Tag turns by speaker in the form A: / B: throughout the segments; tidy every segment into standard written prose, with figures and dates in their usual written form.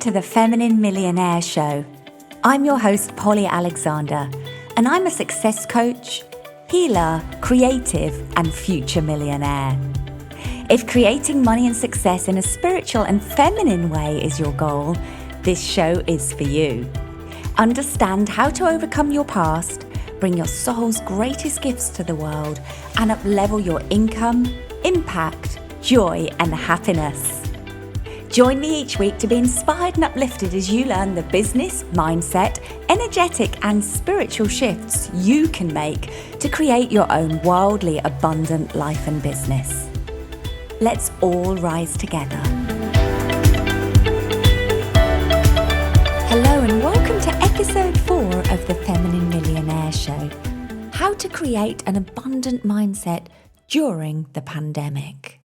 A: to the Feminine Millionaire Show. I'm your host, Polly Alexandre, and I'm a success coach, healer, creative, and future millionaire. If creating money and success in a spiritual and feminine way is your goal, this show is for you. Understand how to overcome your past, bring your soul's greatest gifts to the world, and up-level your income, impact, joy, and happiness. Join me each week to be inspired and uplifted as you learn the business, mindset, energetic, and spiritual shifts you can make to create your own wildly abundant life and business. Let's all rise together. Hello and welcome to episode 4 of the Feminine Millionaire Show. How to create an abundant mindset during the pandemic.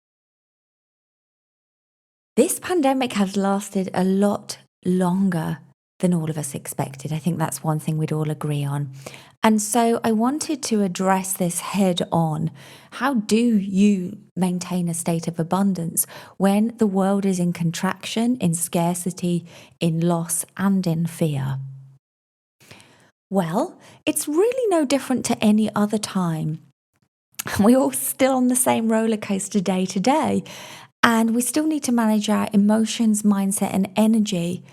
A: This pandemic has lasted a lot longer than all of us expected. I think that's one thing we'd all agree on. And so I wanted to address this head on. How do you maintain a state of abundance when the world is in contraction, in scarcity, in loss, and in fear? Well, it's really no different to any other time. We're all still on the same roller coaster day to day. And we still need to manage our emotions, mindset, and energy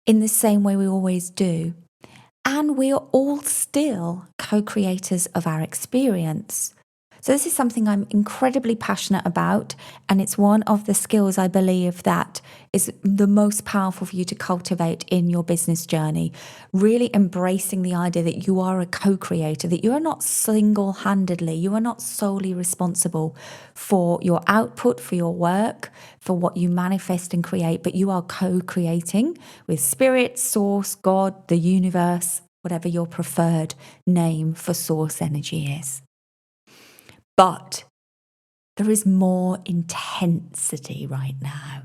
A: in the same way we always do. And we are all still co-creators of our experience. So this is something I'm incredibly passionate about, and it's one of the skills I believe that is the most powerful for you to cultivate in your business journey. Really embracing the idea that you are a co-creator, that you are not single-handedly, you are not solely responsible for your output, for your work, for what you manifest and create, but you are co-creating with spirit, source, God, the universe, whatever your preferred name for source energy is. But there is more intensity right now.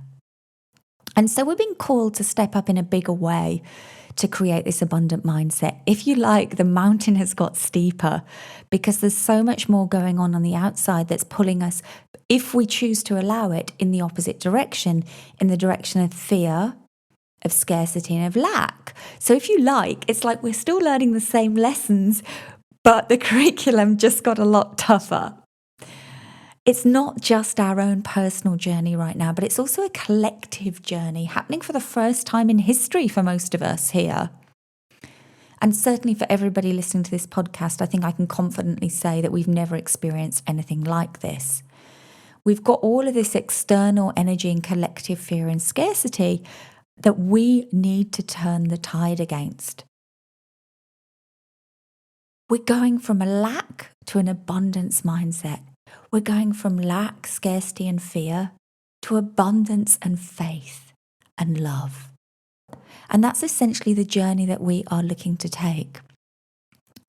A: And so we're being called to step up in a bigger way to create this abundant mindset. If you like, the mountain has got steeper because there's so much more going on the outside that's pulling us, if we choose to allow it, in the opposite direction, in the direction of fear, of scarcity, and of lack. So if you like, it's like we're still learning the same lessons, but the curriculum just got a lot tougher. It's not just our own personal journey right now, but it's also a collective journey happening for the first time in history for most of us here. And certainly for everybody listening to this podcast, I think I can confidently say that we've never experienced anything like this. We've got all of this external energy and collective fear and scarcity that we need to turn the tide against. We're going from a lack to an abundance mindset. We're going from lack, scarcity, and fear to abundance and faith and love. And that's essentially the journey that we are looking to take.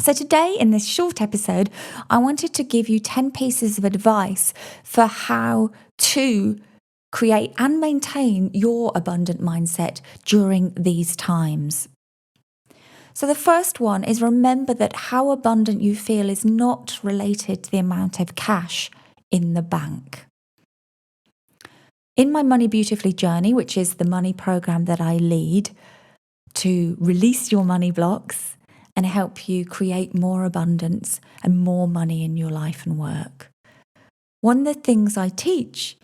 A: So today, in this short episode, I wanted to give you 10 pieces of advice for how to create and maintain your abundant mindset during these times. So the first one is remember that how abundant you feel is not related to the amount of cash in the bank. In my Money Beautifully journey, which is the money program that I lead to release your money blocks and help you create more abundance and more money in your life and work, one of the things I teach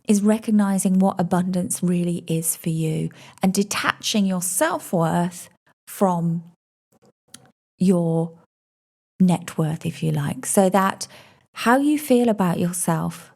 A: is recognizing what abundance really is for you and detaching your self-worth from your net worth, if you like, so that how you feel about yourself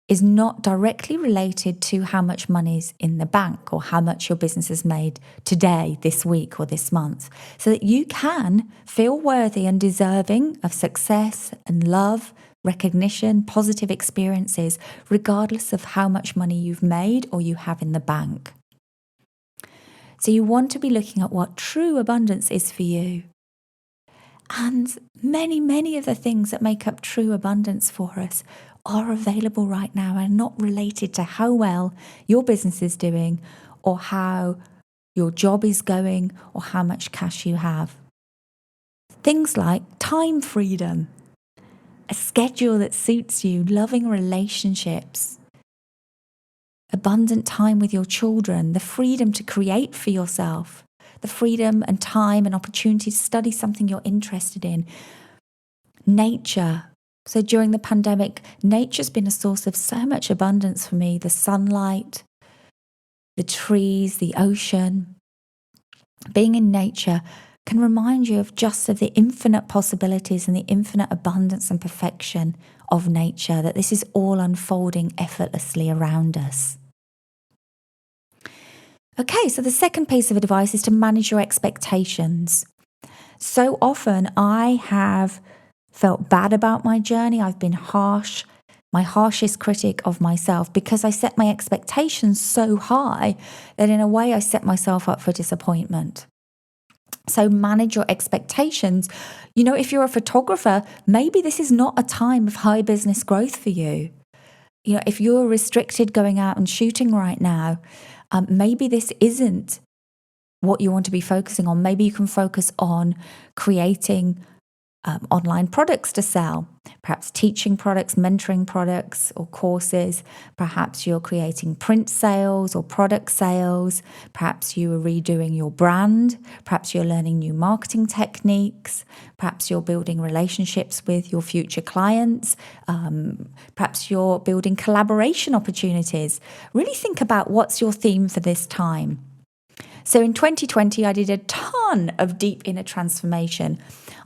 A: is not directly related to how much money's in the bank or how much your business has made today, this week, or this month, so that you can feel worthy and deserving of success and love, recognition, positive experiences, regardless of how much money you've made or you have in the bank. So you want to be looking at what true abundance is for you. And many, many of the things that make up true abundance for us are available right now and not related to how well your business is doing or how your job is going or how much cash you have. Things like time freedom, a schedule that suits you, loving relationships, abundant time with your children, the freedom to create for yourself, the freedom and time and opportunity to study something you're interested in. Nature. So during the pandemic, nature's been a source of so much abundance for me. The sunlight, the trees, the ocean. Being in nature can remind you of the infinite possibilities and the infinite abundance and perfection of nature, that this is all unfolding effortlessly around us. Okay, so the second piece of advice is to manage your expectations. So often I have felt bad about my journey. I've been harsh, my harshest critic of myself, because I set my expectations so high that in a way I set myself up for disappointment. So manage your expectations. You know, if you're a photographer, maybe this is not a time of high business growth for you. You know, if you're restricted going out and shooting right now, maybe this isn't what you want to be focusing on. Maybe you can focus on creating online products to sell, perhaps teaching products, mentoring products or courses. Perhaps you're creating print sales or product sales. Perhaps you are redoing your brand. Perhaps you're learning new marketing techniques. Perhaps you're building relationships with your future clients. Perhaps you're building collaboration opportunities. Really think about what's your theme for this time. So in 2020, I did a ton of deep inner transformation.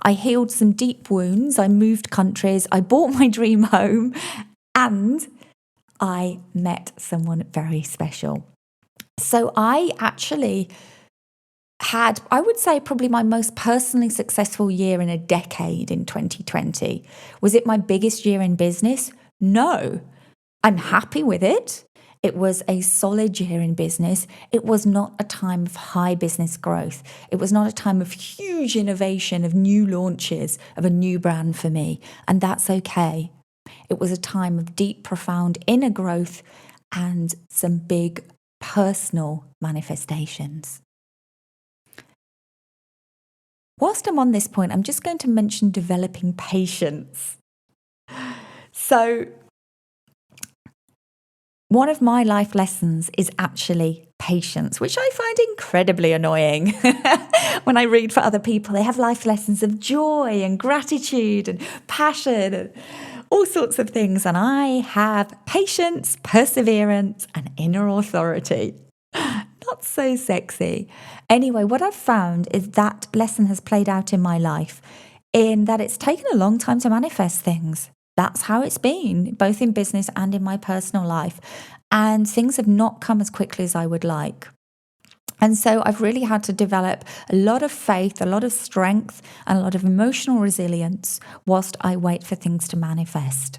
A: I healed some deep wounds. I moved countries. I bought my dream home, and I met someone very special. So I actually had, I would say, probably my most personally successful year in a decade in 2020. Was it my biggest year in business? No. I'm happy with it. It was a solid year in business. It was not a time of high business growth. It was not a time of huge innovation, of new launches, of a new brand for me. And that's okay. It was a time of deep, profound inner growth and some big personal manifestations. Whilst I'm on this point, I'm just going to mention developing patience. So, one of my life lessons is actually patience, which I find incredibly annoying. When I read for other people, they have life lessons of joy and gratitude and passion and all sorts of things. And I have patience, perseverance, and inner authority. Not so sexy. Anyway, what I've found is that lesson has played out in my life in that it's taken a long time to manifest things. That's how it's been, both in business and in my personal life. And things have not come as quickly as I would like. And so I've really had to develop a lot of faith, a lot of strength, and a lot of emotional resilience whilst I wait for things to manifest.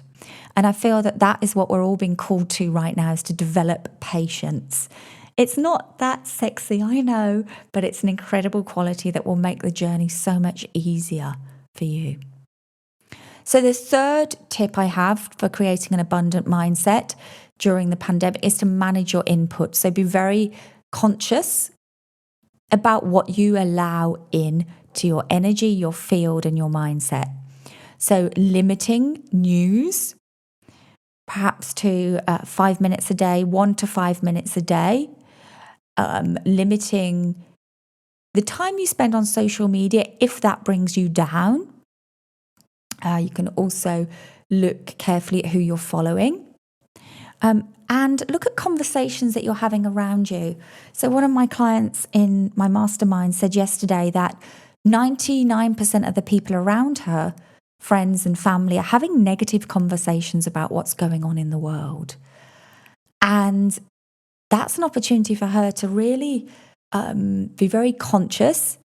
A: And I feel that that is what we're all being called to right now, is to develop patience. It's not that sexy, I know, but it's an incredible quality that will make the journey so much easier for you. So the third tip I have for creating an abundant mindset during the pandemic is to manage your input. So be very conscious about what you allow in to your energy, your field, and your mindset. So limiting news, perhaps to 5 minutes a day, 1 to 5 minutes a day. Limiting the time you spend on social media if that brings you down. You can also look carefully at who you're following. And look at conversations that you're having around you. So one of my clients in my mastermind said yesterday that 99% of the people around her, friends and family, are having negative conversations about what's going on in the world. And that's an opportunity for her to really be very conscious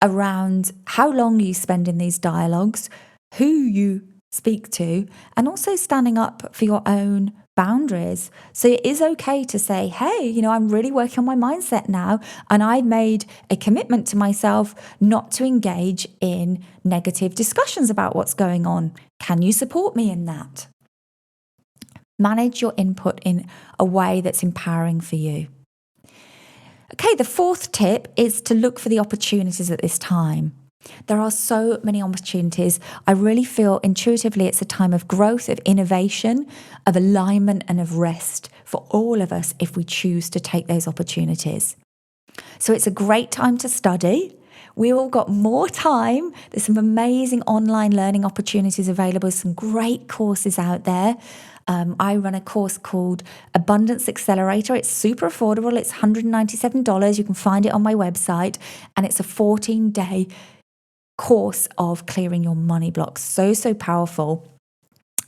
A: around how long you spend in these dialogues, who you speak to, and also standing up for your own boundaries. So it is okay to say, hey, I'm really working on my mindset now, and I made a commitment to myself not to engage in negative discussions about what's going on. Can you support me in that? Manage your input in a way that's empowering for you. Okay, the fourth tip is to look for the opportunities at this time. There are so many opportunities. I really feel intuitively it's a time of growth, of innovation, of alignment, and of rest for all of us if we choose to take those opportunities. So it's a great time to study. We all got more time. There's some amazing online learning opportunities available, some great courses out there. I run a course called Abundance Accelerator. It's super affordable. It's $197. You can find it on my website. And it's a 14-day course of clearing your money blocks. So powerful.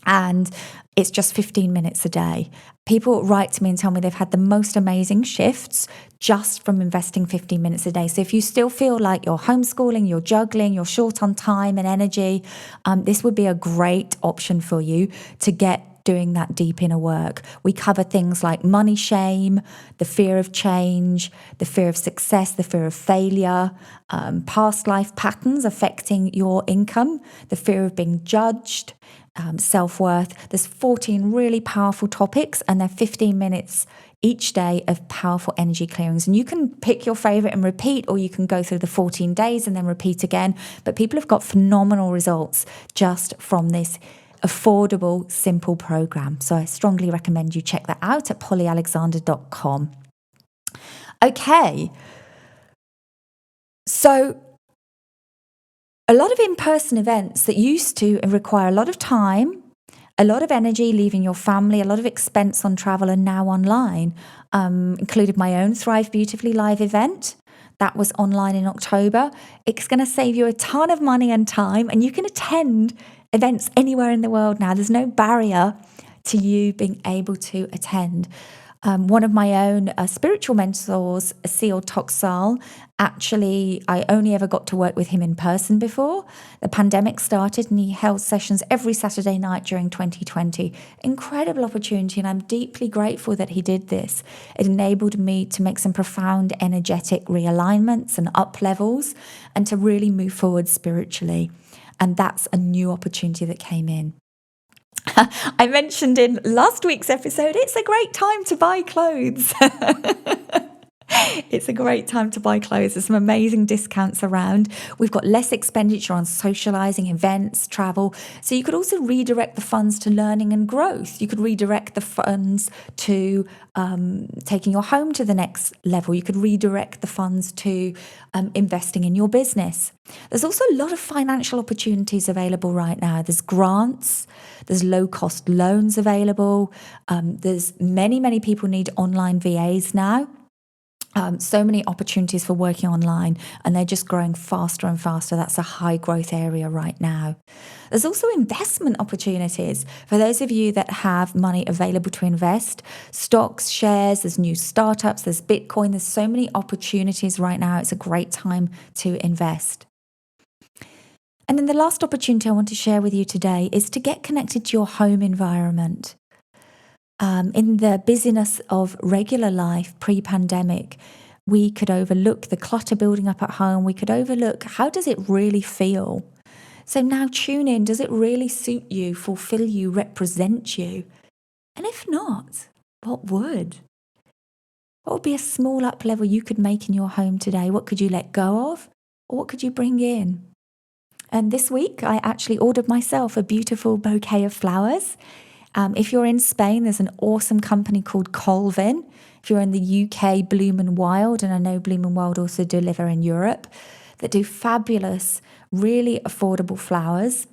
A: And it's just 15 minutes a day. People write to me and tell me they've had the most amazing shifts just from investing 15 minutes a day. So if you still feel like you're homeschooling, you're juggling, you're short on time and energy, this would be a great option for you to get doing that deep inner work. We cover things like money shame, the fear of change, the fear of success, the fear of failure, past life patterns affecting your income, the fear of being judged, self-worth. There's 14 really powerful topics, and they're 15 minutes each day of powerful energy clearings. And you can pick your favorite and repeat, or you can go through the 14 days and then repeat again. But people have got phenomenal results just from this affordable, simple program. So I strongly recommend you check that out at pollyalexander.com. Okay. So a lot of in-person events that used to require a lot of time, a lot of energy leaving your family, a lot of expense on travel are now online. Included my own Thrive Beautifully live event. That was online in October. It's going to save you a ton of money and time, and you can attend events anywhere in the world now. There's no barrier to you being able to attend. One of my own spiritual mentors, Seal Toxal, actually, I only ever got to work with him in person before. The pandemic started and he held sessions every Saturday night during 2020. Incredible opportunity, and I'm deeply grateful that he did this. It enabled me to make some profound energetic realignments and up levels and to really move forward spiritually. And that's a new opportunity that came in. I mentioned in last week's episode, it's a great time to buy clothes. It's a great time to buy clothes. There's some amazing discounts around. We've got less expenditure on socializing, events, travel. So you could also redirect the funds to learning and growth. You could redirect the funds to taking your home to the next level. You could redirect the funds to investing in your business. There's also a lot of financial opportunities available right now. There's grants, there's low-cost loans available. There's many people need online VAs now. So many opportunities for working online, and they're just growing faster and faster. That's a high growth area right now. There's also investment opportunities for those of you that have money available to invest. Stocks, shares, there's new startups, there's Bitcoin. There's so many opportunities right now. It's a great time to invest. And then the last opportunity I want to share with you today is to get connected to your home environment. In the busyness of regular life pre-pandemic, we could overlook the clutter building up at home. We could overlook, how does it really feel? So now tune in. Does it really suit you, fulfill you, represent you? And if not, what would? What would be a small up level you could make in your home today? What could you let go of? Or what could you bring in? And this week, I actually ordered myself a beautiful bouquet of flowers. If you're in Spain, there's an awesome company called Colvin. If you're in the UK, Bloom and Wild, and I know Bloom and Wild also deliver in Europe, that do fabulous, really affordable flowers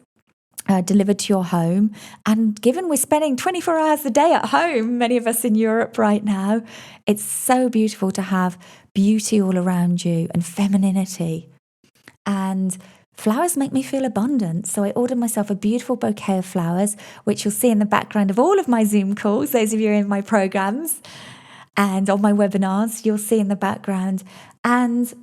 A: delivered to your home. And given we're spending 24 hours a day at home, many of us in Europe right now, it's so beautiful to have beauty all around you and femininity. And flowers make me feel abundant, so I ordered myself a beautiful bouquet of flowers, which you'll see in the background of all of my Zoom calls, those of you in my programs and on my webinars, you'll see in the background. And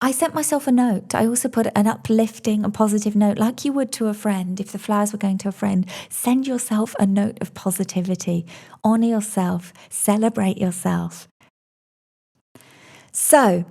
A: I sent myself a note. I also put an uplifting, a positive note, like you would to a friend. If the flowers were going to a friend, send yourself a note of positivity. Honor yourself. Celebrate yourself. So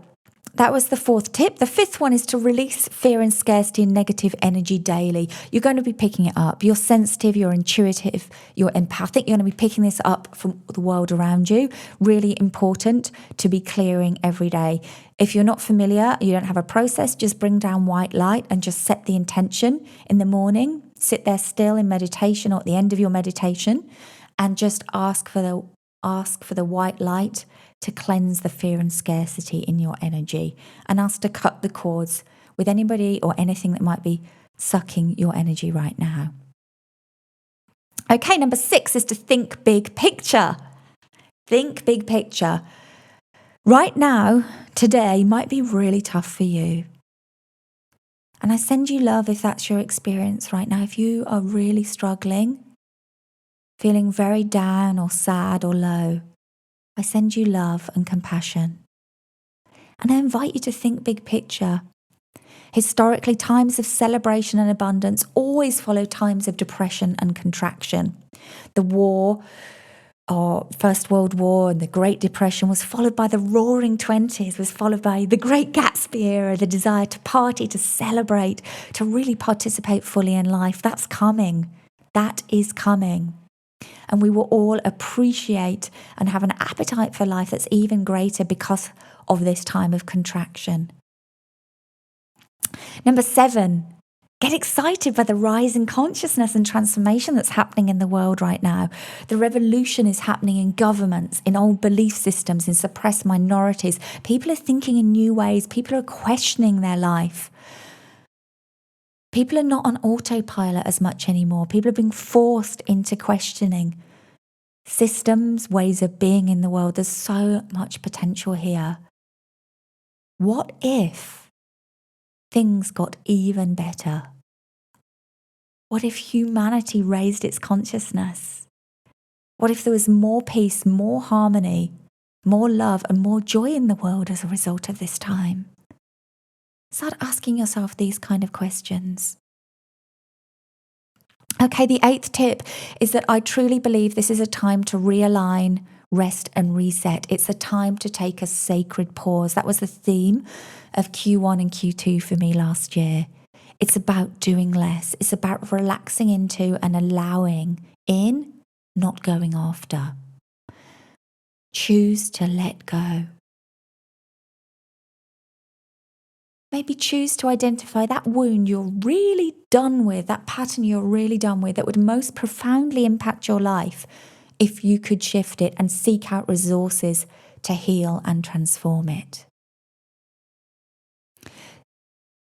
A: That was the fourth tip. The fifth one is to release fear and scarcity and negative energy daily. You're going to be picking it up. You're sensitive, you're intuitive, you're empathic. You're going to be picking this up from the world around you. Really important to be clearing every day. If you're not familiar, you don't have a process, just bring down white light and just set the intention in the morning. Sit there still in meditation or at the end of your meditation and just ask for the white light to cleanse the fear and scarcity in your energy, and ask to cut the cords with anybody or anything that might be sucking your energy right now. Okay, number 6 is to think big picture. Think big picture. Right now, today might be really tough for you. And I send you love if that's your experience right now. If you are really struggling, feeling very down or sad or low, I send you love and compassion. And I invite you to think big picture. Historically, times of celebration and abundance always follow times of depression and contraction. The war, or First World War and the Great Depression, was followed by the Roaring Twenties, was followed by the Great Gatsby era, the desire to party, to celebrate, to really participate fully in life. That's coming. That is coming. And we will all appreciate and have an appetite for life that's even greater because of this time of contraction. Number 7, get excited by the rise in consciousness and transformation that's happening in the world right now. The revolution is happening in governments, in old belief systems, in suppressed minorities. People are thinking in new ways. People are questioning their life. People are not on autopilot as much anymore. People are being forced into questioning systems, ways of being in the world. There's so much potential here. What if things got even better? What if humanity raised its consciousness? What if there was more peace, more harmony, more love, and more joy in the world as a result of this time? Start asking yourself these kind of questions. Okay, the 8th tip is that I truly believe this is a time to realign, rest and reset. It's a time to take a sacred pause. That was the theme of Q1 and Q2 for me last year. It's about doing less. It's about relaxing into and allowing in, not going after. Choose to let go. Maybe choose to identify that wound you're really done with, that pattern you're really done with, that would most profoundly impact your life if you could shift it and seek out resources to heal and transform it.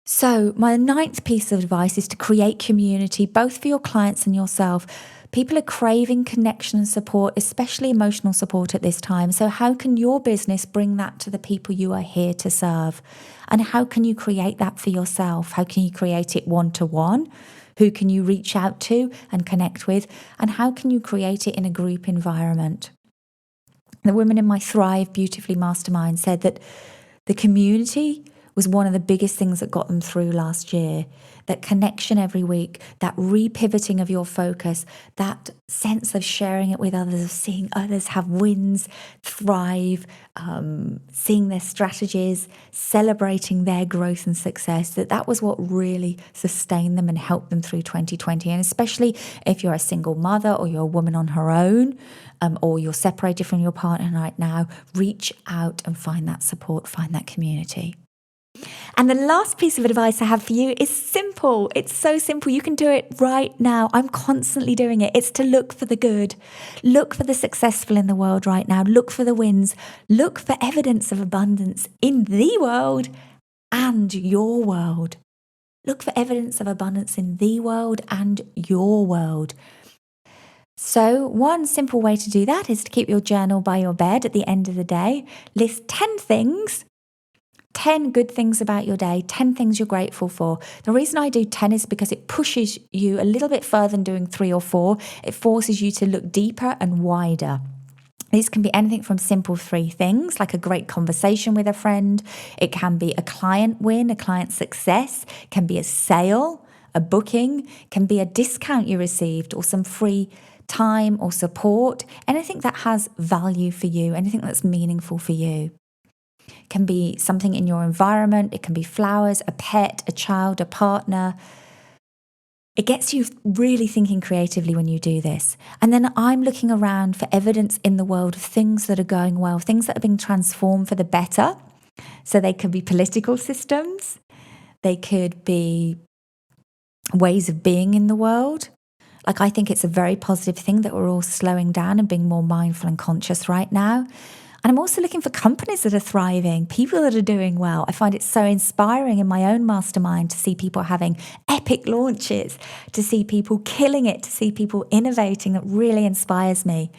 A: So my 9th piece of advice is to create community, both for your clients and yourself. People are craving connection and support, especially emotional support at this time. So how can your business bring that to the people you are here to serve? And how can you create that for yourself? How can you create it one-to-one? Who can you reach out to and connect with? And how can you create it in a group environment? The women in my Thrive Beautifully Mastermind said that the community was one of the biggest things that got them through last year. That connection every week, that repivoting of your focus, that sense of sharing it with others, of seeing others have wins, thrive, seeing their strategies, celebrating their growth and success, that was what really sustained them and helped them through 2020. And especially if you're a single mother or you're a woman on her own, or you're separated from your partner right now, reach out and find that support, find that community. And the last piece of advice I have for you is simple. It's so simple. You can do it right now. I'm constantly doing it. It's to look for the good. Look for the successful in the world right now. Look for the wins. Look for evidence of abundance in the world and your world. Look for evidence of abundance in the world and your world. So one simple way to do that is to keep your journal by your bed at the end of the day. List 10 things. 10 good things about your day, 10 things you're grateful for. The reason I do 10 is because it pushes you a little bit further than doing 3 or 4. It forces you to look deeper and wider. These can be anything from simple 3 things, like a great conversation with a friend. It can be a client win, a client success. It can be a sale, a booking. It can be a discount you received or some free time or support. Anything that has value for you, anything that's meaningful for you. It can be something in your environment. It can be flowers, a pet, a child, a partner. It gets you really thinking creatively when you do this. And then I'm looking around for evidence in the world of things that are going well, things that are being transformed for the better. So they could be political systems. They could be ways of being in the world. Like, I think it's a very positive thing that we're all slowing down and being more mindful and conscious right now. And I'm also looking for companies that are thriving, people that are doing well. I find it so inspiring in my own mastermind to see people having epic launches, to see people killing it, to see people innovating. It really inspires me.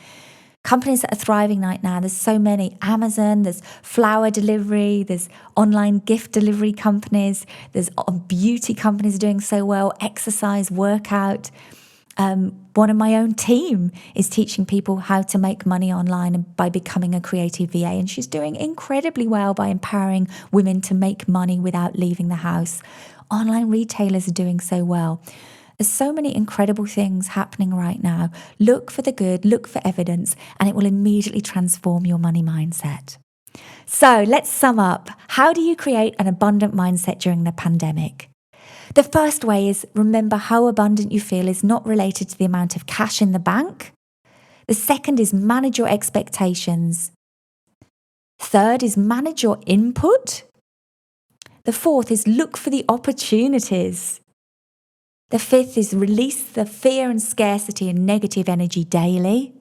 A: Companies that are thriving right now, there's so many. Amazon, there's flower delivery, there's online gift delivery companies, there's beauty companies doing so well, exercise, workout. One of my own team is teaching people how to make money online by becoming a creative VA, and she's doing incredibly well by empowering women to make money without leaving the house. Online retailers are doing so well. There's so many incredible things happening right now. Look for the good, look for evidence, and it will immediately transform your money mindset. So let's sum up. How do you create an abundant mindset during the pandemic? The first way is remember how abundant you feel is not related to the amount of cash in the bank. The second is manage your expectations. Third is manage your input. The fourth is look for the opportunities. The fifth is release the fear and scarcity and negative energy daily.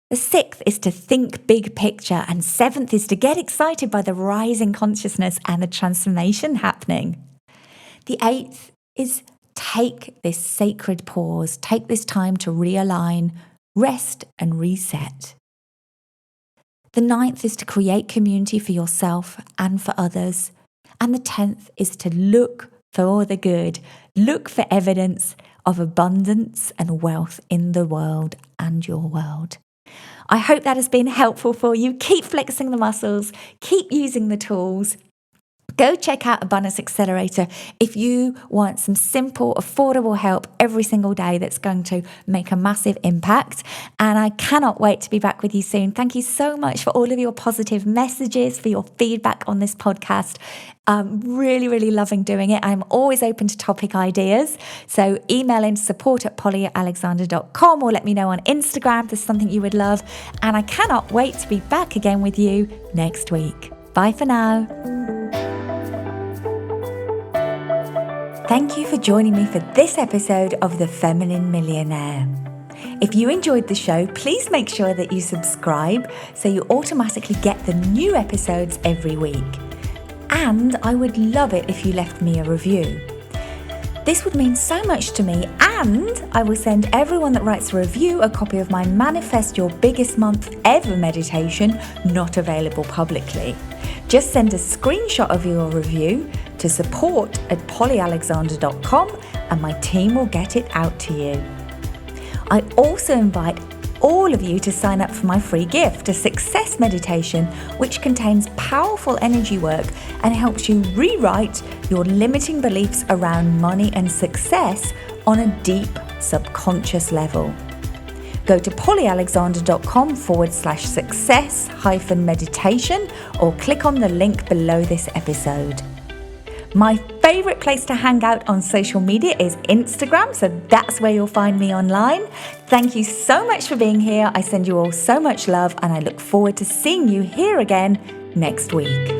A: The sixth is to think big picture. And seventh is to get excited by the rising consciousness and the transformation happening. The eighth is take this sacred pause, take this time to realign, rest and reset. The ninth is to create community for yourself and for others. And the 10th is to look for the good, look for evidence of abundance and wealth in the world and your world. I hope that has been helpful for you. Keep flexing the muscles, keep using the tools. Go check out Abundance Accelerator if you want some simple, affordable help every single day that's going to make a massive impact. And I cannot wait to be back with you soon. Thank you so much for all of your positive messages, for your feedback on this podcast. I'm really, really loving doing it. I'm always open to topic ideas. So email in support@polyalexandre.com or let me know on Instagram if there's something you would love. And I cannot wait to be back again with you next week. Bye for now. Thank you for joining me for this episode of The Feminine Millionaire. If you enjoyed the show, please make sure that you subscribe so you automatically get the new episodes every week. And I would love it if you left me a review. This would mean so much to me, and I will send everyone that writes a review a copy of my Manifest Your Biggest Month Ever meditation, not available publicly. Just send a screenshot of your review to support@polyalexandre.com and my team will get it out to you. I also invite all of you to sign up for my free gift, a success meditation, which contains powerful energy work and helps you rewrite your limiting beliefs around money and success on a deep subconscious level. Go to polyalexandre.com/success-meditation or click on the link below this episode. My favorite place to hang out on social media is Instagram, so that's where you'll find me online. Thank you so much for being here. I send you all so much love and I look forward to seeing you here again next week.